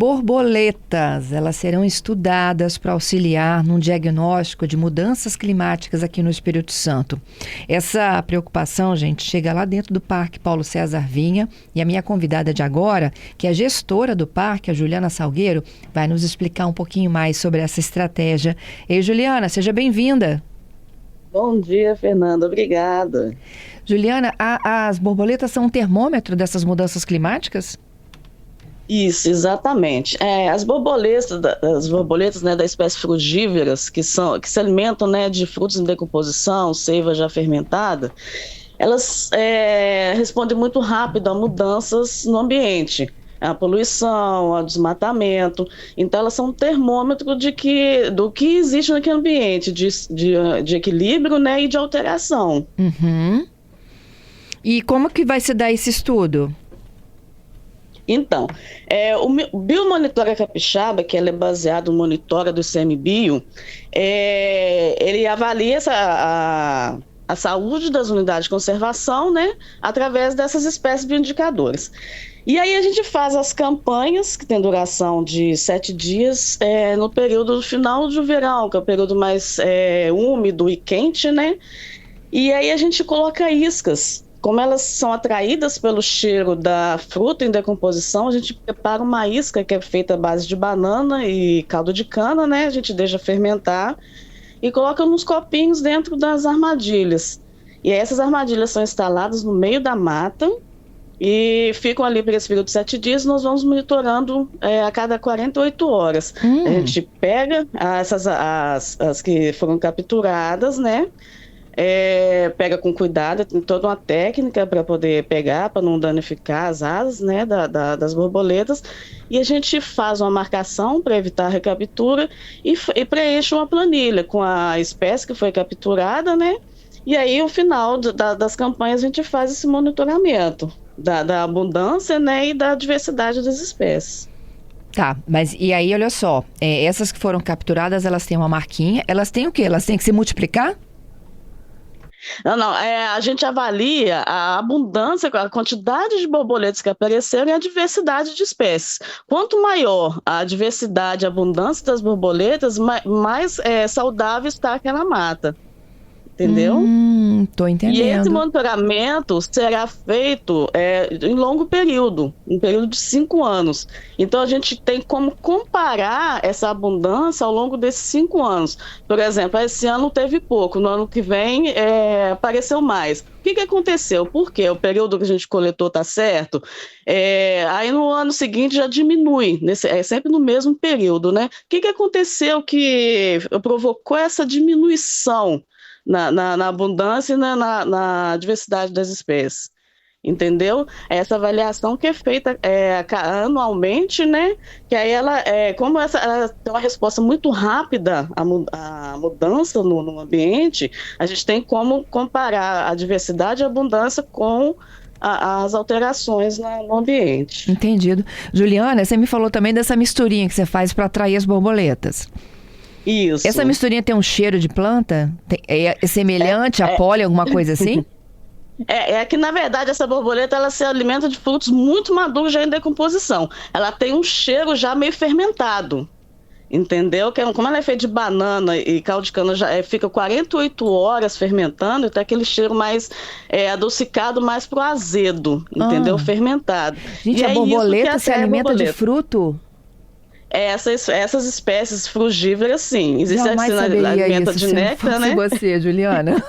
Borboletas, elas serão estudadas para auxiliar num diagnóstico de mudanças climáticas aqui no Espírito Santo. Essa preocupação, gente, chega lá dentro do Parque Paulo César Vinha, e a minha convidada de agora, que é a gestora do parque, a Juliana Salgueiro, vai nos explicar um pouquinho mais sobre essa estratégia. Ei, Juliana, seja bem-vinda. Bom dia, Fernanda. Obrigada. Juliana, as borboletas são um termômetro dessas mudanças climáticas? Isso, exatamente. As borboletas, né, da espécie frugíveras, que se alimentam, né, de frutos em decomposição, seiva já fermentada, elas respondem muito rápido a mudanças no ambiente, a poluição, ao desmatamento. Então, elas são um termômetro do que existe naquele ambiente, de equilíbrio, né, e de alteração. Uhum. E como que vai se dar esse estudo? Então, o Biomonitora Capixaba, que ela é baseado no Monitora do ICMBio, ele avalia a saúde das unidades de conservação, né, através dessas espécies bioindicadores. E aí a gente faz as campanhas, que tem duração de 7 dias, no período final do verão, que é o período mais úmido e quente, né? E aí a gente coloca iscas. Como elas são atraídas pelo cheiro da fruta em decomposição, a gente prepara uma isca que é feita à base de banana e caldo de cana, né? A gente deixa fermentar e coloca nos copinhos dentro das armadilhas. E essas armadilhas são instaladas no meio da mata e ficam ali por esse período de 7 dias. Nós vamos monitorando a cada 48 horas. A gente pega as que foram capturadas, né? Pega com cuidado, tem toda uma técnica para poder pegar, para não danificar as asas, né, das borboletas, e a gente faz uma marcação para evitar a recaptura e preenche uma planilha com a espécie que foi capturada, né, e aí no final das campanhas a gente faz esse monitoramento da abundância, né, e da diversidade das espécies. Tá, mas e aí, olha só, essas que foram capturadas, elas têm uma marquinha, elas têm o quê? Elas têm que se multiplicar? Não, a gente avalia a abundância, a quantidade de borboletas que apareceram e a diversidade de espécies. Quanto maior a diversidade, a abundância das borboletas, mais saudável está aquela mata. Entendeu? Tô entendendo. E esse monitoramento será feito em longo período, um período de 5 anos. Então, a gente tem como comparar essa abundância ao longo desses 5 anos. Por exemplo, esse ano teve pouco, no ano que vem apareceu mais. O que aconteceu? Por quê? O período que a gente coletou está certo? Aí no ano seguinte já diminui, sempre no mesmo período, né? O que aconteceu que provocou essa diminuição na abundância e na diversidade das espécies, entendeu? Essa avaliação que é feita anualmente, né? Que aí como ela tem uma resposta muito rápida à mudança no ambiente, a gente tem como comparar a diversidade e a abundância com as alterações no ambiente. Entendido. Juliana, você me falou também dessa misturinha que você faz para atrair as borboletas. Isso. Essa misturinha tem um cheiro de planta? É semelhante a pólen, alguma coisa assim? Que, na verdade, essa borboleta ela se alimenta de frutos muito maduros já em decomposição. Ela tem um cheiro já meio fermentado, entendeu? Como ela é feita de banana e caldo de cana, já fica 48 horas fermentando, e tem aquele cheiro mais adocicado, mais pro azedo, entendeu? Fermentado. Gente, a borboleta se alimenta de fruto? Essas espécies frugíveras, sim. Existe a que se alimenta de néctar, né? Você, Juliana.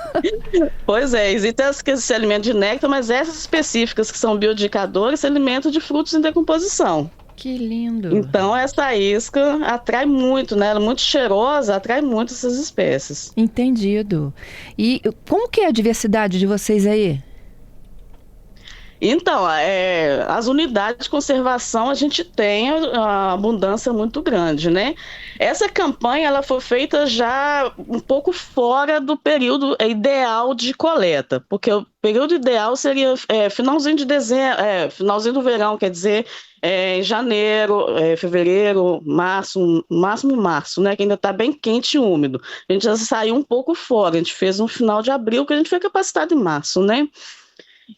Pois existem as que se alimentam de néctar, mas essas específicas que são bioindicadores se alimentam de frutos em decomposição. Que lindo! Então, essa isca atrai muito, né? Ela é muito cheirosa, atrai muito essas espécies. Entendido. E como que é a diversidade de vocês aí? Então, as unidades de conservação, a gente tem a abundância muito grande, né? Essa campanha, ela foi feita já um pouco fora do período ideal de coleta, porque o período ideal seria finalzinho de dezembro, finalzinho do verão, quer dizer, em janeiro, fevereiro, março, máximo março, né? Que ainda está bem quente e úmido. A gente já saiu um pouco fora, a gente fez um final de abril, que a gente foi capacitado em março, né?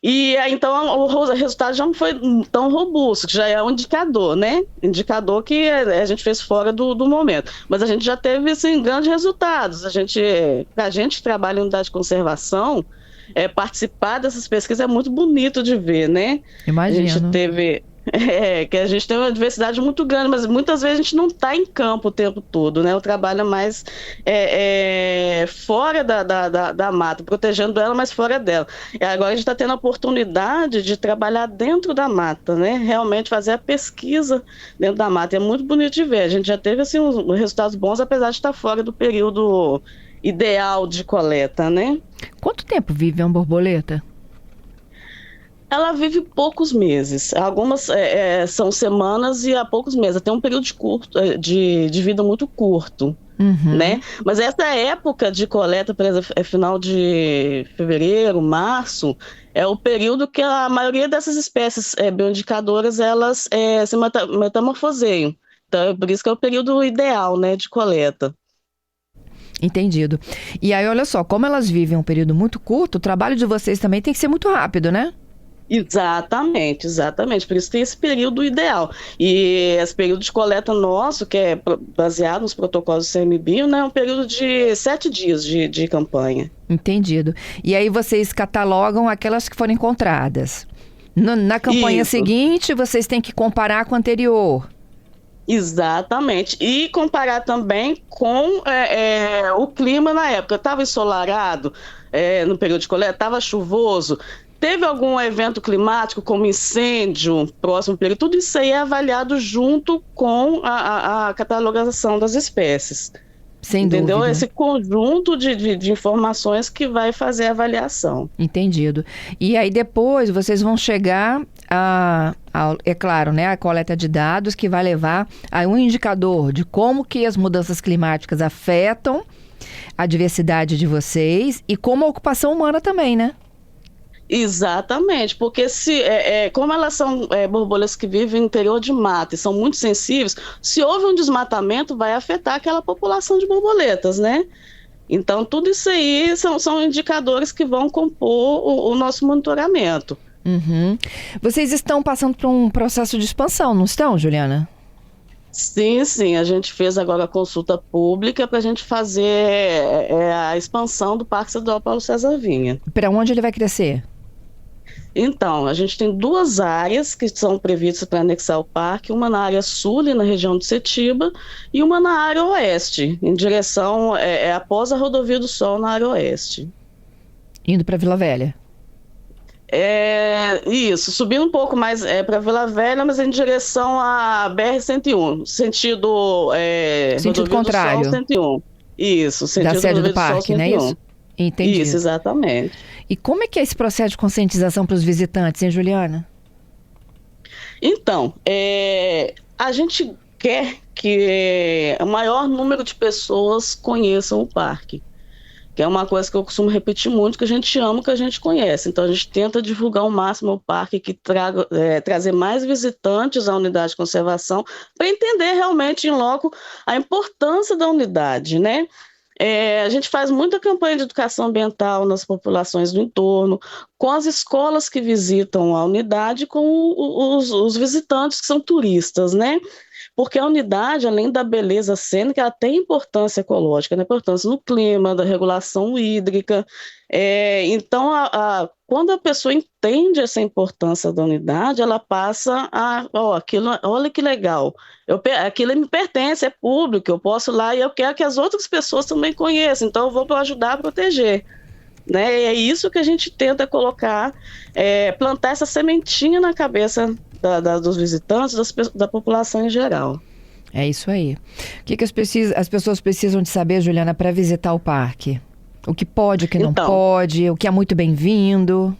E então o resultado já não foi tão robusto, que já é um indicador, né? Indicador que a gente fez fora do momento. Mas a gente já teve assim, grandes resultados. Para a gente que trabalha em unidade de conservação, participar dessas pesquisas é muito bonito de ver, né? A gente Imagino. teve. Que a gente tem uma diversidade muito grande, mas muitas vezes a gente não está em campo o tempo todo, né? O trabalho é mais fora da mata, protegendo ela, mas fora dela. E agora a gente está tendo a oportunidade de trabalhar dentro da mata, né? Realmente fazer a pesquisa dentro da mata. E é muito bonito de ver. A gente já teve assim, uns resultados bons, apesar de estar fora do período ideal de coleta, né? Quanto tempo vive uma borboleta? Ela vive poucos meses. Algumas são semanas e há poucos meses. Tem um período de vida muito curto, né? Uhum. Mas essa época de coleta, por exemplo, é final de fevereiro, março, é o período que a maioria dessas espécies bioindicadoras, elas se metamorfoseiam. Então, é por isso que é o período ideal, né, de coleta. Entendido. E aí, olha só, como elas vivem um período muito curto, o trabalho de vocês também tem que ser muito rápido, né? Exatamente, exatamente. Por isso tem esse período ideal. E esse período de coleta nosso, que é baseado nos protocolos do CMBio, né, é um período de 7 dias de campanha. Entendido. E aí vocês catalogam aquelas que foram encontradas. Na campanha Isso, seguinte, vocês têm que comparar com a anterior. exatamente. E comparar também com o clima na época. Estava ensolarado no período de coleta, estava chuvoso. Teve algum evento climático, como incêndio, próximo período? Tudo isso aí é avaliado junto com a catalogação das espécies. Sem Entendeu? dúvida. Esse conjunto de informações que vai fazer a avaliação. Entendido. E aí depois vocês vão chegar é claro, né, a coleta de dados que vai levar a um indicador de como que as mudanças climáticas afetam a diversidade de vocês e como a ocupação humana também, né? Exatamente, porque como elas são borboletas que vivem no interior de mata e são muito sensíveis, se houve um desmatamento, vai afetar aquela população de borboletas, né? Então, tudo isso aí são indicadores que vão compor o nosso monitoramento. Uhum. Vocês estão passando por um processo de expansão, não estão, Juliana? Sim, sim, a gente fez agora a consulta pública para a gente fazer a expansão do Parque Estadual Paulo César Vinha. Para onde ele vai crescer? Então, a gente tem 2 áreas que são previstas para anexar o parque, uma na área sul, ali na região de Setiba, e uma na área oeste, em direção, após a Rodovia do Sol, na área oeste. Indo para Vila Velha. Isso, subindo um pouco mais para Vila Velha, mas em direção à BR-101, sentido Sentido Rodovia do Sol contrário 101. Isso, da sentido sede do Rodovia do Sol parque, não é 101. isso? Isso, Entendido. exatamente. E como é que é esse processo de conscientização para os visitantes, hein, Juliana? Então, a gente quer que o maior número de pessoas conheçam o parque, que é uma coisa que eu costumo repetir muito, que a gente ama o que a gente conhece. Então, a gente tenta divulgar ao máximo o parque, que trazer mais visitantes à unidade de conservação, para entender realmente em loco a importância da unidade, né? A gente faz muita campanha de educação ambiental nas populações do entorno, com as escolas que visitam a unidade, com os visitantes que são turistas, né? Porque a unidade, além da beleza cênica, ela tem importância ecológica, né? Importância no clima, da regulação hídrica. Então, quando a pessoa entende essa importância da unidade, ela passa olha que legal, aquilo me pertence, é público, eu posso ir lá e eu quero que as outras pessoas também conheçam, então eu vou para ajudar a proteger. Né? E é isso que a gente tenta colocar, plantar essa sementinha na cabeça dos visitantes, da população em geral. É isso aí. O que as pessoas precisam de saber, Juliana, para visitar o parque? O que pode, o que não pode, o que é muito bem-vindo?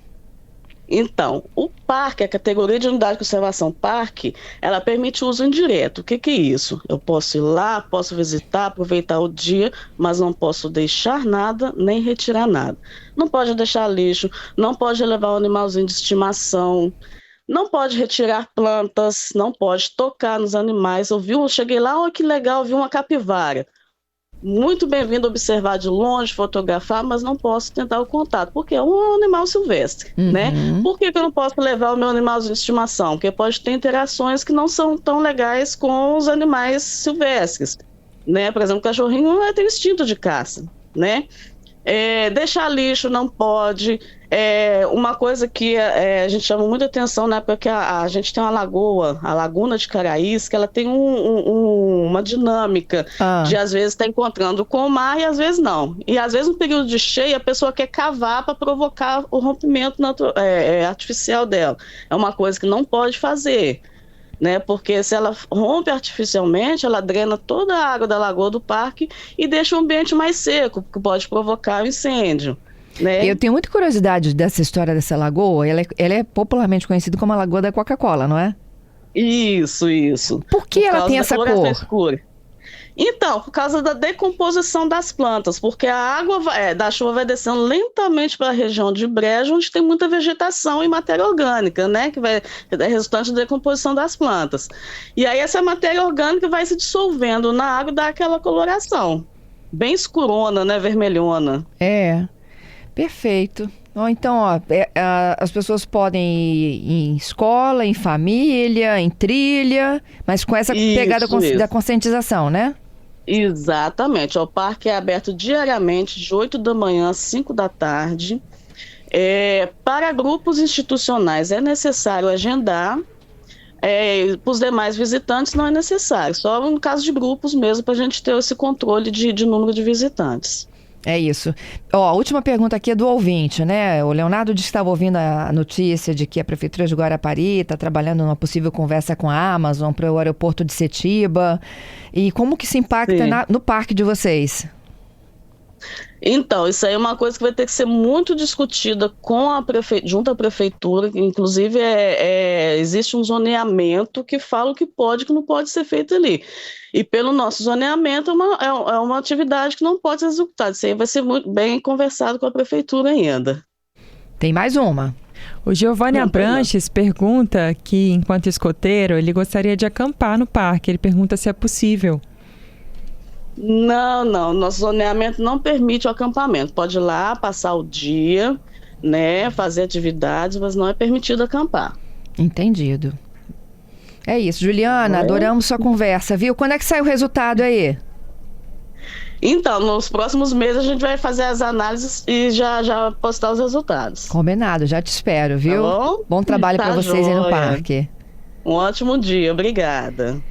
Então, o parque, a categoria de unidade de conservação parque, ela permite o uso indireto. O que é isso? Eu posso ir lá, posso visitar, aproveitar o dia, mas não posso deixar nada, nem retirar nada. Não pode deixar lixo, não pode levar um animalzinho de estimação, não pode retirar plantas, não pode tocar nos animais. Cheguei lá, olha que legal, vi uma capivara. muito bem-vindo observar de longe, fotografar, mas não posso tentar o contato, porque é um animal silvestre, né? Por que eu não posso levar o meu animalzinho de estimação? Porque pode ter interações que não são tão legais com os animais silvestres, né? Por exemplo, o cachorrinho não vai ter instinto de caça, né? Deixar lixo não pode. Uma coisa que a gente chama muita atenção, né? Porque a gente tem uma lagoa, a Laguna de Caraís, que ela tem uma dinâmica de às vezes estar encontrando com o mar e às vezes não. E às vezes no período de cheia a pessoa quer cavar para provocar o rompimento artificial dela. É uma coisa que não pode fazer, né? Porque se ela rompe artificialmente, ela drena toda a água da lagoa do parque e deixa o ambiente mais seco, que pode provocar um incêndio, né? Eu tenho muita curiosidade dessa história dessa lagoa. Ela é popularmente conhecida como a Lagoa da Coca-Cola, não é? Isso. Por que ela tem essa cor? Escura. Então, por causa da decomposição das plantas, porque a água da chuva vai descendo lentamente para a região de brejo, onde tem muita vegetação e matéria orgânica, né? Que é resultante da decomposição das plantas. E aí essa matéria orgânica vai se dissolvendo na água e dá aquela coloração. Bem escurona, né? Vermelhona. Perfeito. Então, as pessoas podem ir em escola, em família, em trilha, mas com essa pegada da conscientização, né? Exatamente. O parque é aberto diariamente, de 8 da manhã às 5 da tarde. Para grupos institucionais é necessário agendar. Para os demais visitantes não é necessário. Só no caso de grupos mesmo, para a gente ter esse controle de número de visitantes. É isso. A última pergunta aqui é do ouvinte, né? O Leonardo disse que estava ouvindo a notícia de que a Prefeitura de Guarapari está trabalhando numa possível conversa com a Amazon para o aeroporto de Setiba. E como que se impacta no parque de vocês? Então, isso aí é uma coisa que vai ter que ser muito discutida junto à Prefeitura. Inclusive, existe um zoneamento que fala o que pode e o que não pode ser feito ali. E pelo nosso zoneamento, é uma atividade que não pode ser executada. Isso aí vai ser muito bem conversado com a Prefeitura ainda. Tem mais uma. O Giovanni Abranches pergunta que, enquanto escoteiro, ele gostaria de acampar no parque. Ele pergunta se é possível. Não. Nosso zoneamento não permite o acampamento. Pode ir lá, passar o dia, né, fazer atividades, mas não é permitido acampar. Entendido. É isso, Juliana, adoramos sua conversa, viu? Quando é que sai o resultado aí? Então, nos próximos meses a gente vai fazer as análises e já postar os resultados. Combinado, já te espero, viu? Tá bom? Bom trabalho para vocês aí no parque. Um ótimo dia, obrigada.